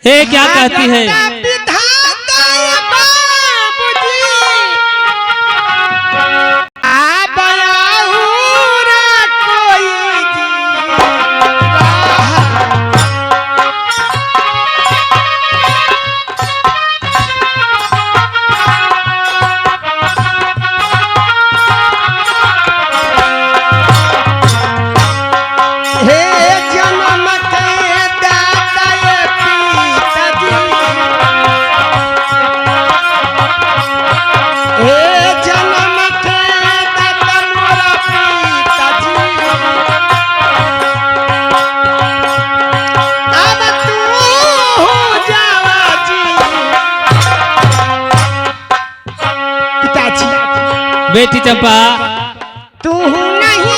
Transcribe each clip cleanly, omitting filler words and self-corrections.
हे क्या कहती है? बेटी चंपा तू नहीं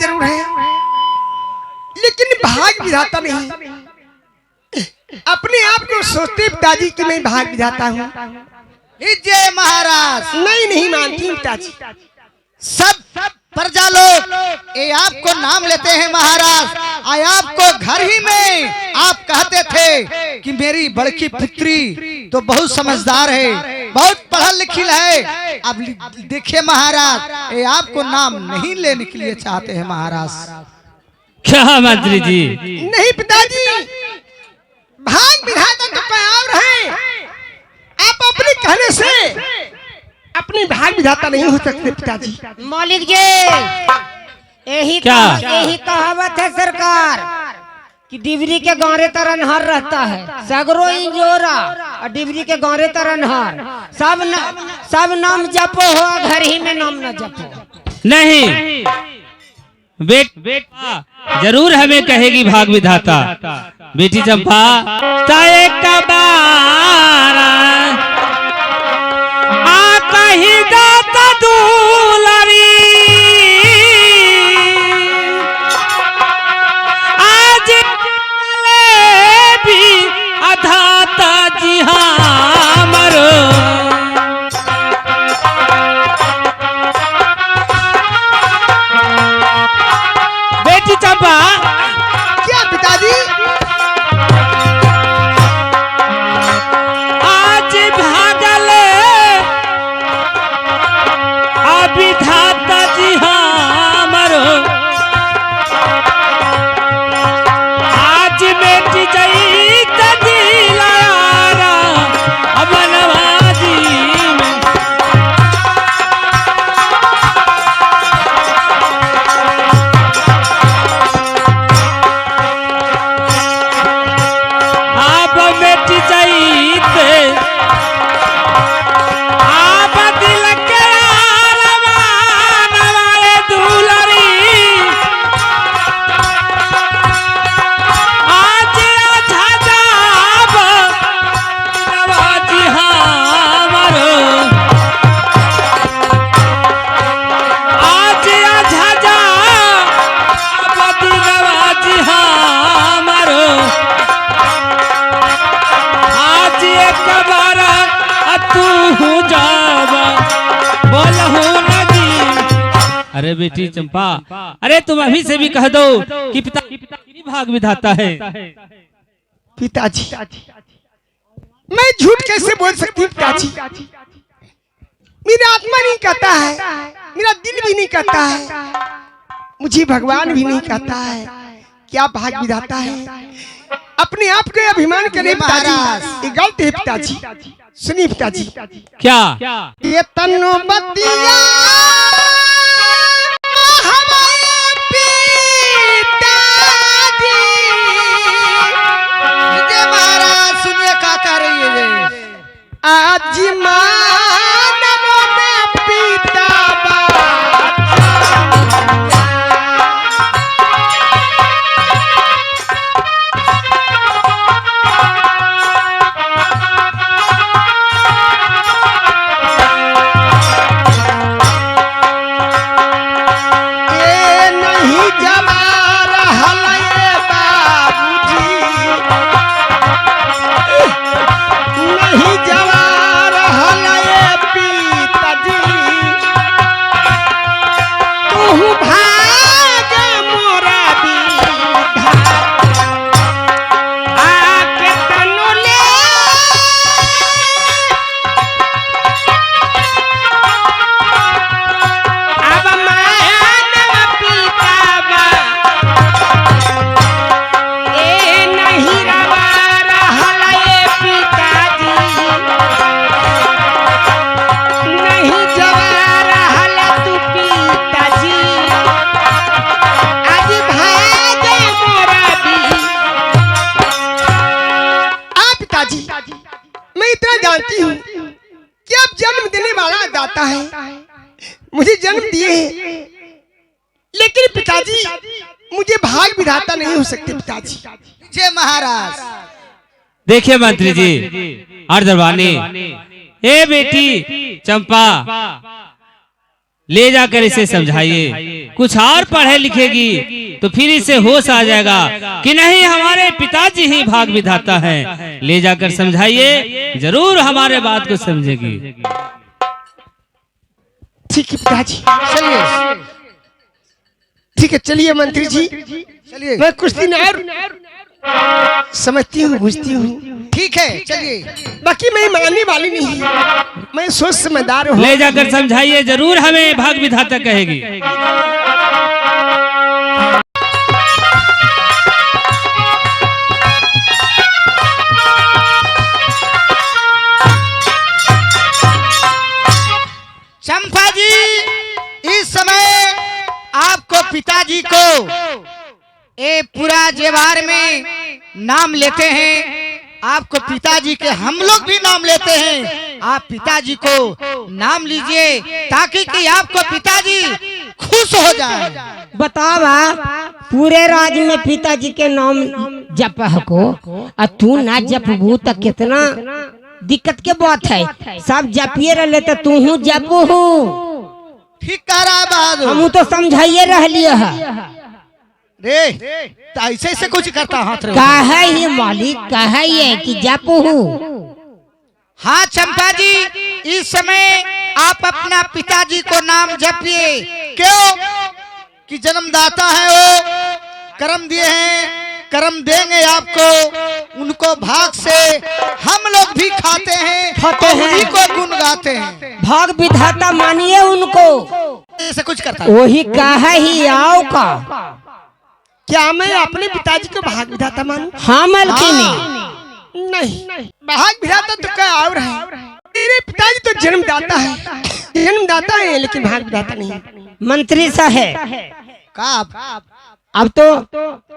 जरूर है लेकिन भाग विधाता नहीं। अपने आप को सोचते पिताजी कि मैं भाग विधाता हूँ। जय महाराज। नहीं मानती पिताजी। सब प्रजा लोग ये आपको नाम लेते हैं महाराज। आय आपको घर ही में आप कहते थे कि मेरी बड़की पुत्री तो बहुत समझदार है, बहुत पढ़ा लिखी है। अब देखिए महाराज ये आपको नाम नहीं लेने के लिए चाहते हैं महाराज। क्या मंत्री जी? नहीं पिताजी, भाग विधाता तो कोई और है। आप अपने कहने से अपनी भाग विधाता नहीं हो सकते पिताजी। मौलिक जी यही कहावत है सरकार कि डिबरी के गौरे तरनहर रहता है, सगरो इंजोरा और डिबरी के गौरे तरनहर। सब नाम जपो हो, घर ही में नाम न जपो। नहीं बेटा जरूर हमें कहेगी भाग विधाता। बेटी चंपा ताए कबारा आता ही दाता दूलरी आज भी अधाता जी हाँ मरो। बेटी चंपा क्या पिताजी? आज भागले अभिधाता जी हाँ मरो। आज बेटी जई दिलारा अब नवाजी में आप बेटी जाइते आप दिल के रवान वाले दुलरी आज झजाब नवाजी हमरो। आज झजाब नवाजी हमरो। आज एक बार तू जावा बोलहु नदी। अरे बेटी चंपा, अरे तुम अभी से भी कह दो कि पिता की भाग विधाता है। पिताजी मैं झूठ कैसे बोल सकती हूँ पिताजी? मेरा आत्मा नहीं कहता है, मेरा दिल भी नहीं कहता है, मुझे भगवान भी नहीं कहता है क्या भाग विधाता है। अपने आप के अभिमान करे पिताजी, ये गलत है पिताजी। सुनिए पिताजी। क्या? ये तन्नो बतिया महाराज सुनिए क्या कह रही है। आज मानव में पिता बाचा जन्म दिए हैं, लेकिन पिताजी मुझे भाग विधाता नहीं हो सकते पिताजी। जय महाराज। देखिए मंत्री जी अर्धवानी, ए बेटी चंपा, ले जाकर इसे समझाइए, कुछ और पढ़े लिखेगी तो फिर इसे होश आ जाएगा कि नहीं हमारे पिताजी ही भाग विधाता हैं। ले जाकर समझाइए, जरूर हमारे बात को समझेगी। ठीक है पिताजी, चलिए ठीक है, चलिए मंत्री जी, चलिए। मैं कुछ दिन और समझती हूँ, बुझती हूँ। ठीक है, चलिए। बाकी मैं मानने वाली नहीं, मैं सोच समझदार हूँ। ले जाकर समझाइए, जरूर हमें भाग विधाता कहेगी। चंपा जी, इस समय आपको पिताजी को ए पूरा जेवार में नाम लेते हैं। आपको पिताजी के हम लोग भी नाम लेते हैं। आप पिताजी को नाम लीजिए ताकि कि आपको पिताजी खुश हो जाए। बतावा, पूरे राज्य में पिताजी के नाम जप को, और तू ना जपबू तो कितना दिक्कत के बात है। सब जपिए रहे तो तू हूँ जपू हूँ। ठीक कह रहा बहादुर। हम तो समझाइए रह लिया है। रे तो ऐसे से कुछ करता हाथ रे। कहे ही मालिक, कहे ये कि जपू हूँ। हाँ चंपा जी, इस समय आप अपना पिताजी को नाम जपिए। क्यों कि जन्मदाता है वो, कर्म दिए हैं, कर्म देंगे आपको। उनको भाग से हम लोग भी खाते हैं, उन्हीं को गुण गाते हैं। भाग विधाता मानिए उनको। ऐसे कुछ करता है। वही कहे ही आओ का। क्या मैं अपने पिताजी को भाग विधाता मानूं? हाँ मलकिनी। नहीं, भाग विधाता तो क्या और है। मेरे पिताजी तो जन्मदाता है, जन्मदाता है, लेकिन भाग विधाता नहीं। मंत्री साहब, का अब तो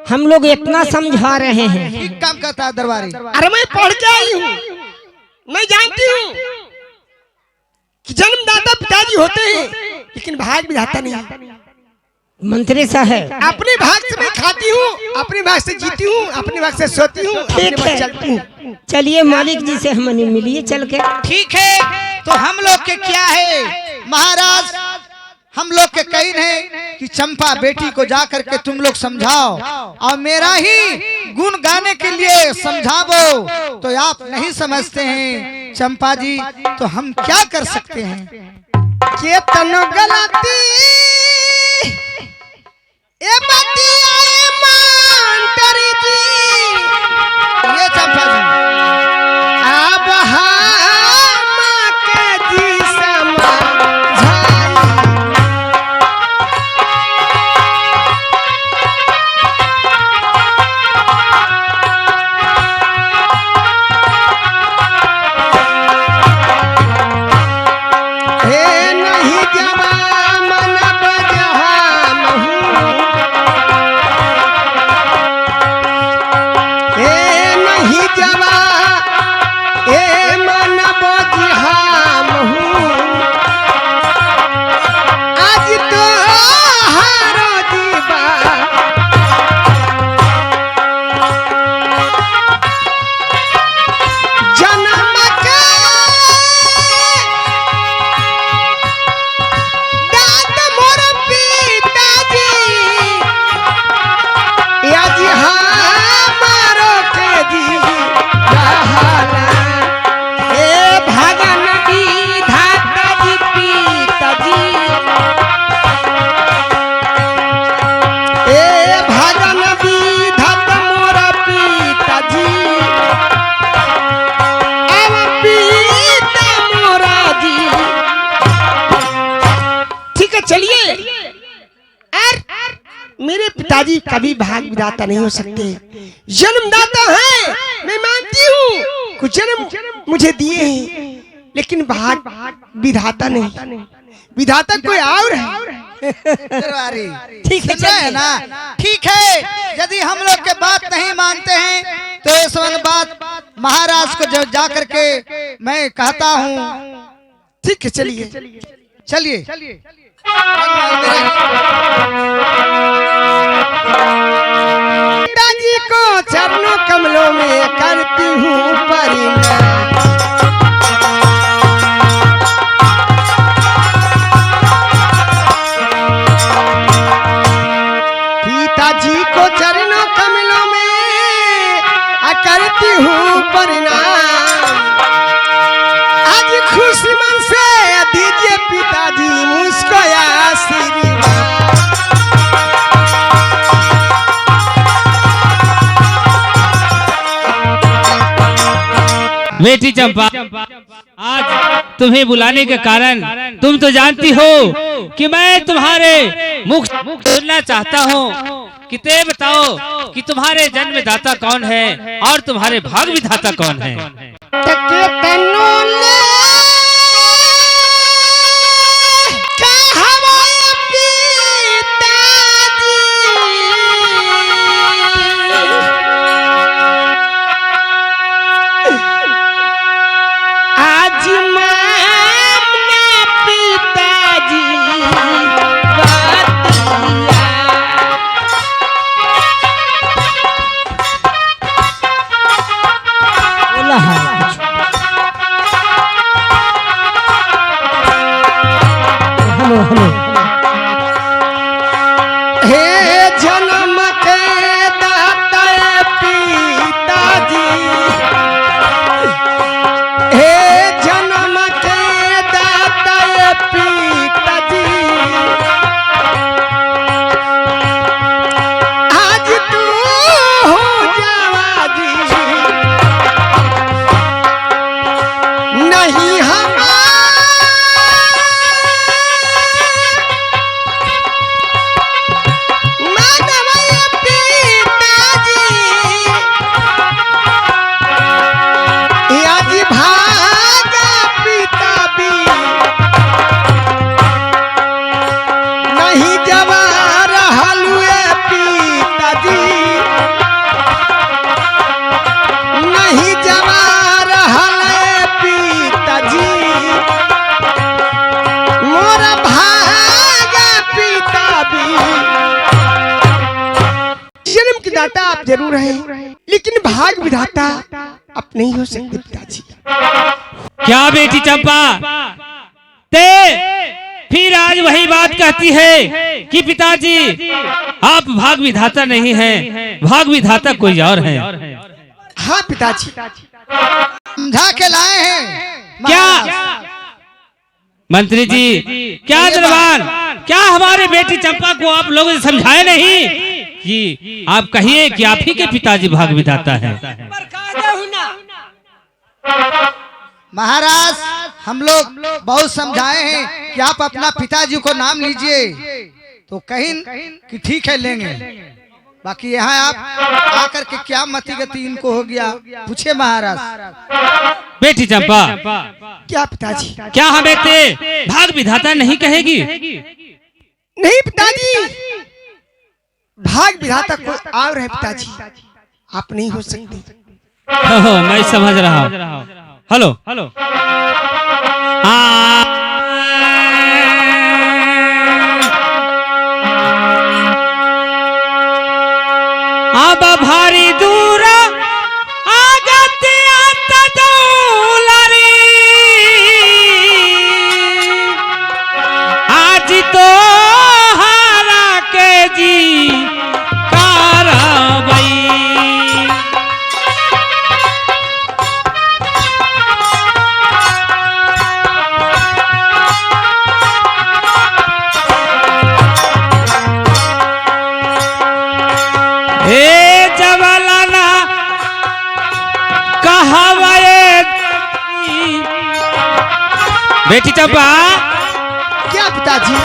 हम लोग इतना समझा रहे हैं। ठीक काम करता है दरबारी। अरे मैं पढ़ के आई हूँ, मैं जानती हूँ कि जन्मदाता पिताजी होते हैं, लेकिन भाग विधाता नहीं। मंत्री साहब, अपने भाग से मैं खाती हूँ, अपने भाग से जीती हूँ, अपने भाग से सोती हूँ, अपने ठीक भाग है। से चलती हूँ। चलिए मालिक जी से हम मिलिए चल के। ठीक है, तो हम लोग के क्या है महाराज, हम लोग के कही है कि चंपा बेटी को जा करके तुम लोग समझाओ, और मेरा ही गुण गाने के लिए समझाओ। तो आप नहीं समझते हैं चंपा जी, तो हम क्या कर सकते हैं। के तनो गलती ए बतिया ए मांटरी जी, ये चंपा जी अब हम के जी समझाई। हे नहीं जवा मन बजहान हूँ, हे नहीं जवा ए मन बजहान हूँ, आज तो हारो जीवा जन्म के दात मोर पिताजी, आज हमारो के जी रहला। ए भगन विधाता जी पिताजी, ए भगन विधाता मोर पिताजी, अब पिता मोरा जी। ठीक है, चलिए। मेरे पिताजी कभी भाग विधाता नहीं हो सकते, जन्मदाता है, मैं मानती हूँ। कुछ जन्म मुझे दिए हैं, लेकिन भाग विधाता नहीं। विधाता कोई और है। दरबारी ठीक है, सुन रहे हैं ना। ठीक है, यदि हम लोग के बात नहीं मानते हैं तो इस बात महाराज को जब जा करके मैं कहता हूँ। ठीक है, चलिए। चलिए पिताजी को चरणों कमलों में करती हूँ परिणय। पिताजी को चरणों कमलों में करती हूँ परिणाम। आज खुश मन से दीजिए पिताजी मुझको आशीर्वाद। बेटी चंपा, आज तुम्हें बुलाने के कारण तुम तो जानती हो कि मैं तुम्हारे मुख सुनना चाहता हूँ कि ते बताओ कि तुम्हारे जन्मदाता कौन है और तुम्हारे भाग विधाता कौन है। आप जरूर हैं, लेकिन भाग विधाता आप नहीं हो सकते पिताजी। क्या बेटी चंपा, ते फिर आज वही बात कहती है कि पिताजी आप भाग विधाता नहीं हैं, भाग विधाता कोई और है। हाँ पिताजी, समझा के लाए हैं। क्या मंत्री जी, क्या दरबार, क्या हमारे बेटी चंपा को आप लोगों ने समझाया नहीं कि आप कहिए कि आप ही के पिताजी भाग विधाता है। महाराज, हम लोग बहुत समझाए हैं कि आप अपना पिताजी को नाम लीजिए, तो कहीं कि ठीक है लेंगे, बाकी यहाँ आप आकर के क्या मति गति इनको हो गया, पूछे महाराज। बेटी चंपा, क्या पिताजी, क्या हमें ते भाग विधाता नहीं कहेगी? नहीं पिताजी, भाग विधाता कोई और है पिताजी, आप नहीं हो सकते। मैं समझ रहा हूँ। हेलो हेलो, अब भारी दूर आगते आता दौलरी, आज तो हारा के जी कारवाई। बेटी चंपा, क्या पिताजी,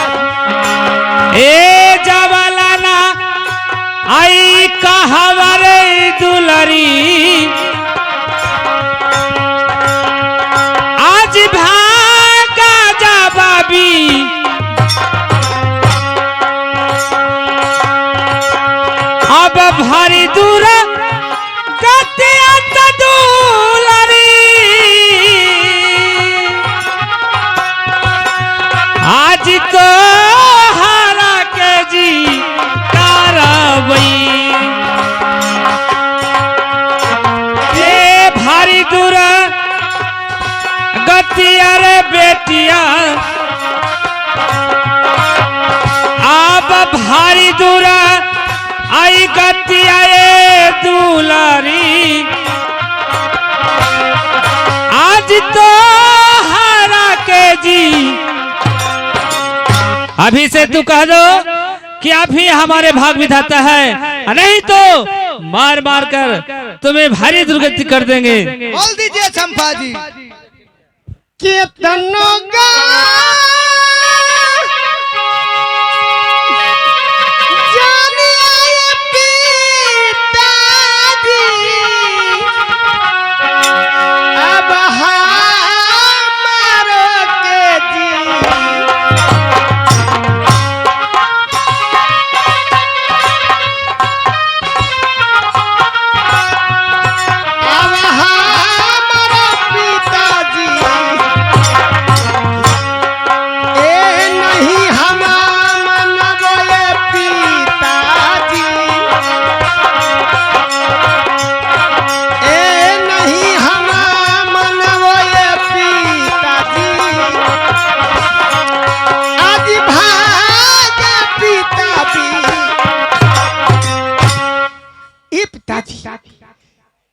ए जवालाना आई कहवरे दुलरी, आज भागा जवाबी, अब भारी दूर आज तो भारी गतिया ये दुलारी आज तो हारा के जी। अभी से तू कह दो कि आप ही हमारे भाग विधाता है, नहीं तो मार मार कर तुम्हें भारी दुर्गति कर देंगे। बोल दीजिए चंपा जी। केतनो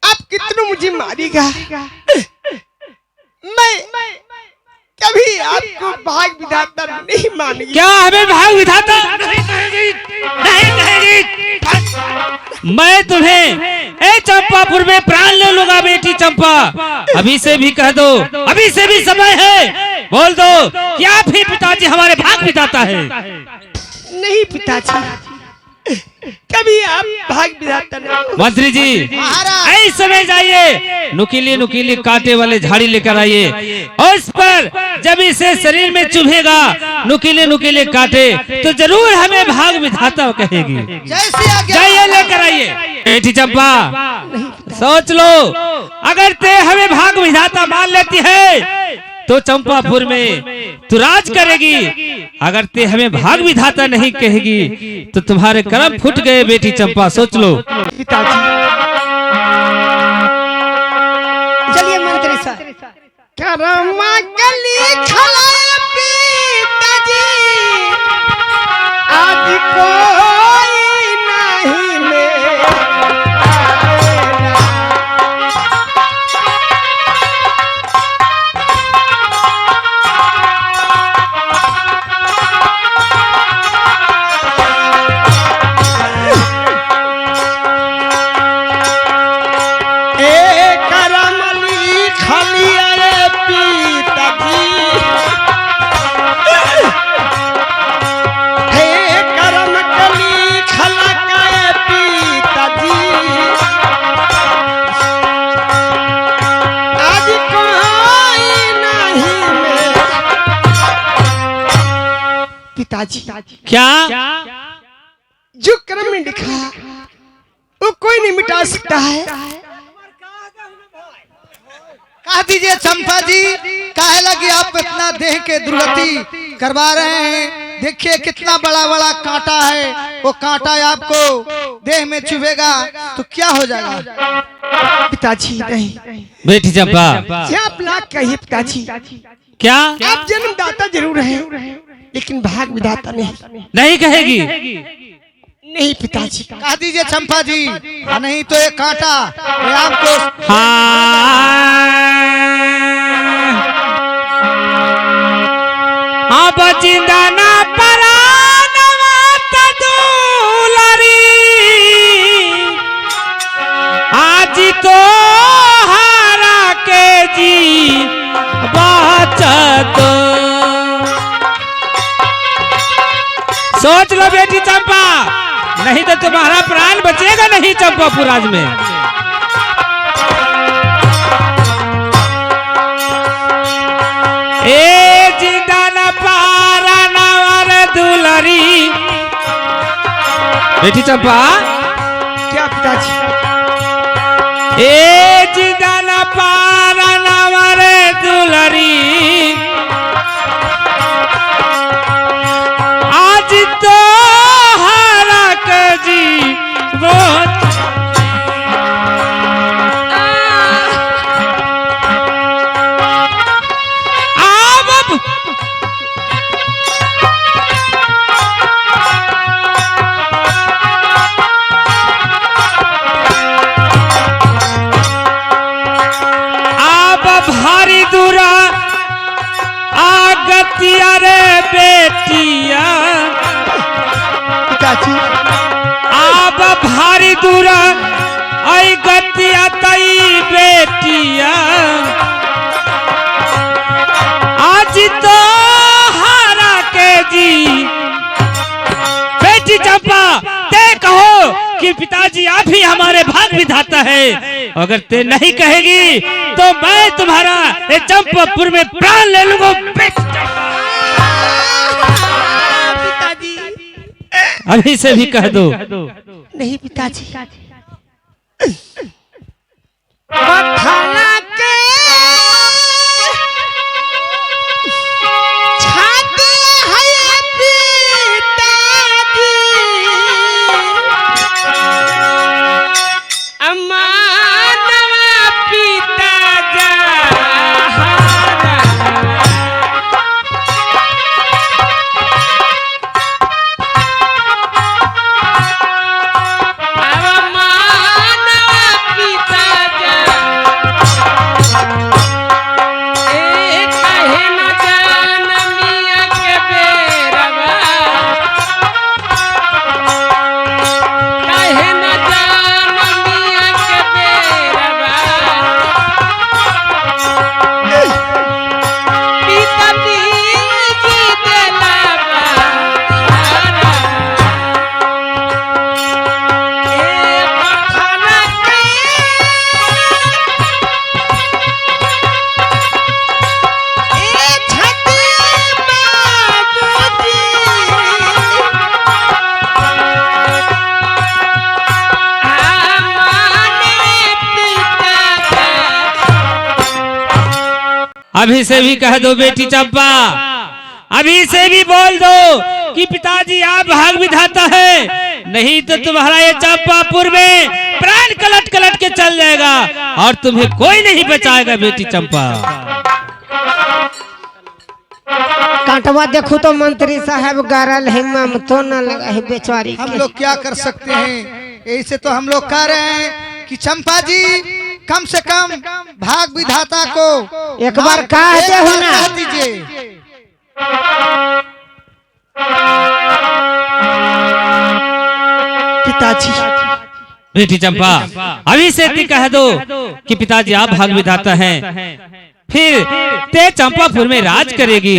आप कितनों मुझे मारेगा, मैं कभी आपको भाग विधाता नहीं मानूंगी। क्या हमें भाग विधाता नहीं कहेगी? मैं तुम्हें ए चंपापुर में प्राण ले लूंगा बेटी चंपा। अभी से भी कह दो, अभी से भी समय है, बोल दो कि आप ही पिताजी हमारे भाग विधाता है। नहीं पिताजी, कभी आप भाग विधाता नहीं। मंत्री जी ऐसे समय जाइए, नुकीली नुकीली कांटे वाले झाड़ी लेकर आइए और उस पर जब इसे शरीर में चुभेगा नुकीले नुकीले कांटे तो जरूर हमें भाग विधाता कहेगी। जाइए लेकर आइए। बेटी चंपा सोच लो, अगर ते हमें भाग विधाता मान लेती है तो चंपापुर में तू राज करेगी, अगर ते हमें भाग विधाता नहीं कहेगी तो तुम्हारे कर्म फूट गए। बेटी चंपा सोच लो। पिताजी चलिए मंत्री साहब। करमा गली खलाए पिताजी, आज कोई नहीं मेरा। पिताजी क्या जो कर्म में लिखा वो कोई नहीं मिटा सकता है। कह दीजिए चंपा जी, काहे लगी आप इतना देह के दुर्गति करवा रहे हैं? देखिए कितना बड़ा बड़ा कांटा है, वो कांटा आपको देह में चुभेगा तो क्या हो जाएगा? पिताजी नहीं। बेटी चंपा आप ना कहिए पिताजी, क्या आप जन्मदाता जरूर हैं लेकिन भाग विधाता नहीं कहेगी? नहीं पिताजी। कह दीजिए चंपा जी, नहीं तो ये कांटा ये आपको अब जिंदा ना परानवा तदुलरी आज तो हारा के जी बचत। सोच लो बेटी चंपा, नहीं तो तुम्हारा प्राण बचेगा नहीं चंपापुर राज में। ए जिंदा न पारा नवर दुलरी। बेटी चंपा क्या पिताजी? ए जिंदा न पारा नवर दुलरी आज तो हारा के जी बहुत। पिताजी आप भारी दूर आई गतिया तई बेटिया आज तो हारा के जी बेटी चंपा ते कहो कि पिताजी आप ही हमारे भाग विधाता है। अगर ते नहीं कहेगी तो मैं तुम्हारा ये चंपापुर में प्राण ले लूंगा। पिताजी अभी से भी कह दो। नहीं पिताजी मथाना के छाती है पिताजी अम्मानवा पिता जा अभी से भी कह दो बेटी चंपा, अभी से भी बोल दो कि पिताजी आप भाग विधाता है, नहीं तो तुम्हारा ये चंपापुर में प्राण कलट कलट के चल जाएगा और तुम्हें कोई नहीं बचाएगा। बेटी चंपा कांटवा देखो तो मंत्री साहब गारल है, ममतो न लगा है बेचारी। हम लोग क्या कर सकते हैं, ऐसे तो हम लोग कह रहे हैं कि चंपा जी कम से कम भाग विधाता को एक बार कहते हो ना। कह दीजिए। पिताजी बेटी चंपा अभी से कह दो कि पिताजी आप भाग विधाता हैं, फिर ते चंपापुर में राज करेगी।